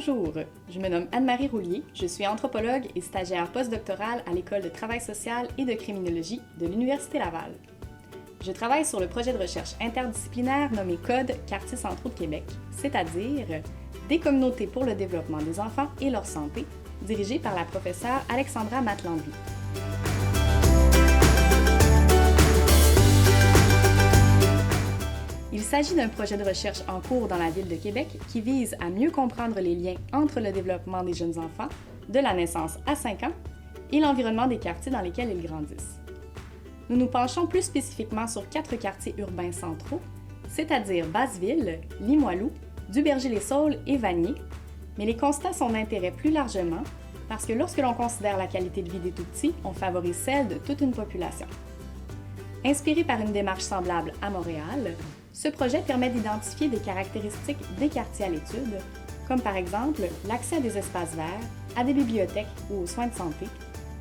Bonjour, je me nomme Anne-Marie Roulier, je suis anthropologue et stagiaire postdoctorale à l'École de travail social et de criminologie de l'Université Laval. Je travaille sur le projet de recherche interdisciplinaire nommé Code Quartiers centraux de Québec, c'est-à-dire des communautés pour le développement des enfants et leur santé, dirigé par la professeure Alexandra Matlandry. Il s'agit d'un projet de recherche en cours dans la ville de Québec qui vise à mieux comprendre les liens entre le développement des jeunes enfants, de la naissance à 5 ans, et l'environnement des quartiers dans lesquels ils grandissent. Nous nous penchons plus spécifiquement sur 4 quartiers urbains centraux, c'est-à-dire Basseville, Limoilou, Duberger-les-Saules et Vanier, mais les constats sont d'intérêt plus largement parce que lorsque l'on considère la qualité de vie des tout-petits, on favorise celle de toute une population. Inspiré par une démarche semblable à Montréal, ce projet permet d'identifier des caractéristiques des quartiers à l'étude, comme par exemple l'accès à des espaces verts, à des bibliothèques ou aux soins de santé,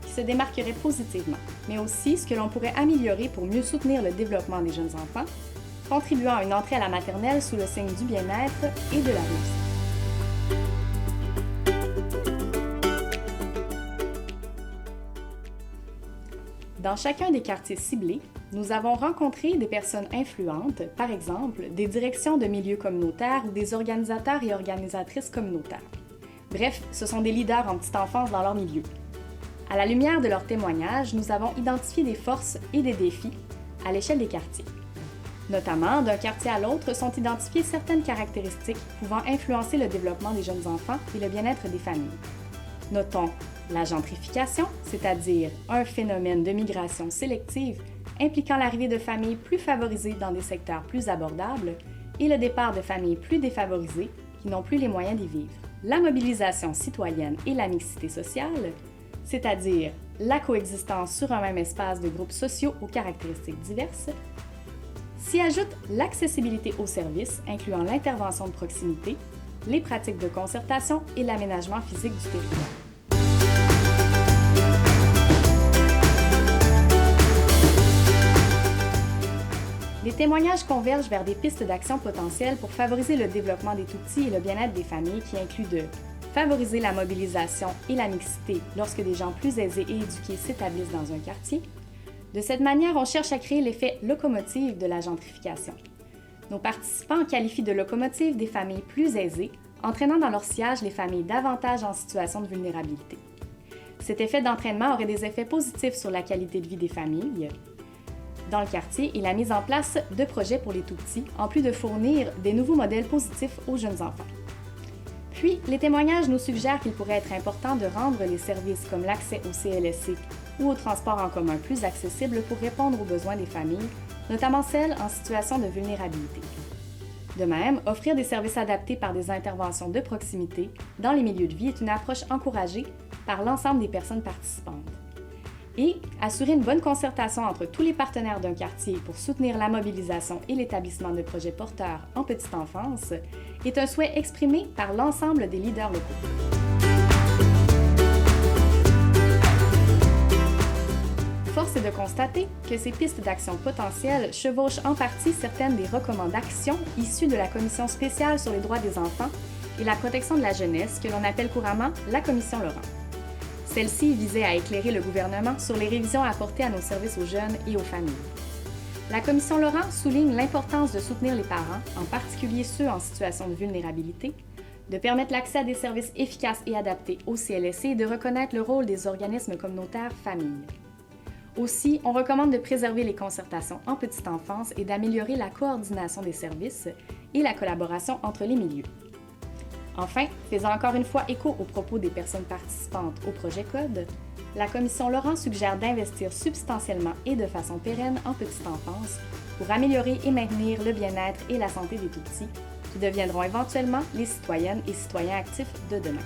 qui se démarqueraient positivement, mais aussi ce que l'on pourrait améliorer pour mieux soutenir le développement des jeunes enfants, contribuant à une entrée à la maternelle sous le signe du bien-être et de la réussite. Dans chacun des quartiers ciblés, nous avons rencontré des personnes influentes, par exemple des directions de milieux communautaires ou des organisateurs et organisatrices communautaires. Bref, ce sont des leaders en petite enfance dans leur milieu. À la lumière de leurs témoignages, nous avons identifié des forces et des défis à l'échelle des quartiers. Notamment, d'un quartier à l'autre sont identifiées certaines caractéristiques pouvant influencer le développement des jeunes enfants et le bien-être des familles. Notons la gentrification, c'est-à-dire un phénomène de migration sélective impliquant l'arrivée de familles plus favorisées dans des secteurs plus abordables et le départ de familles plus défavorisées qui n'ont plus les moyens d'y vivre. La mobilisation citoyenne et la mixité sociale, c'est-à-dire la coexistence sur un même espace de groupes sociaux aux caractéristiques diverses. S'y ajoute l'accessibilité aux services, incluant l'intervention de proximité, les pratiques de concertation et l'aménagement physique du territoire. Les témoignages convergent vers des pistes d'action potentielles pour favoriser le développement des tout-petits et le bien-être des familles qui incluent de favoriser la mobilisation et la mixité lorsque des gens plus aisés et éduqués s'établissent dans un quartier. De cette manière, on cherche à créer l'effet locomotive de la gentrification. Nos participants qualifient de locomotive des familles plus aisées, entraînant dans leur sillage les familles davantage en situation de vulnérabilité. Cet effet d'entraînement aurait des effets positifs sur la qualité de vie des familles dans le quartier et la mise en place de projets pour les tout-petits, en plus de fournir des nouveaux modèles positifs aux jeunes enfants. Puis, les témoignages nous suggèrent qu'il pourrait être important de rendre les services comme l'accès au CLSC ou au transport en commun plus accessibles pour répondre aux besoins des familles, notamment celles en situation de vulnérabilité. De même, offrir des services adaptés par des interventions de proximité dans les milieux de vie est une approche encouragée par l'ensemble des personnes participantes. Et assurer une bonne concertation entre tous les partenaires d'un quartier pour soutenir la mobilisation et l'établissement de projets porteurs en petite enfance est un souhait exprimé par l'ensemble des leaders locaux. Force est de constater que ces pistes d'action potentielles chevauchent en partie certaines des recommandations issues de la Commission spéciale sur les droits des enfants et la protection de la jeunesse que l'on appelle couramment la Commission Laurent. Celle-ci visait à éclairer le gouvernement sur les révisions apportées à nos services aux jeunes et aux familles. La Commission Laurent souligne l'importance de soutenir les parents, en particulier ceux en situation de vulnérabilité, de permettre l'accès à des services efficaces et adaptés au CLSC et de reconnaître le rôle des organismes communautaires familles. Aussi, on recommande de préserver les concertations en petite enfance et d'améliorer la coordination des services et la collaboration entre les milieux. Enfin, faisant encore une fois écho aux propos des personnes participantes au projet Code, la Commission Laurent suggère d'investir substantiellement et de façon pérenne en petite enfance pour améliorer et maintenir le bien-être et la santé des tout-petits, qui deviendront éventuellement les citoyennes et citoyens actifs de demain.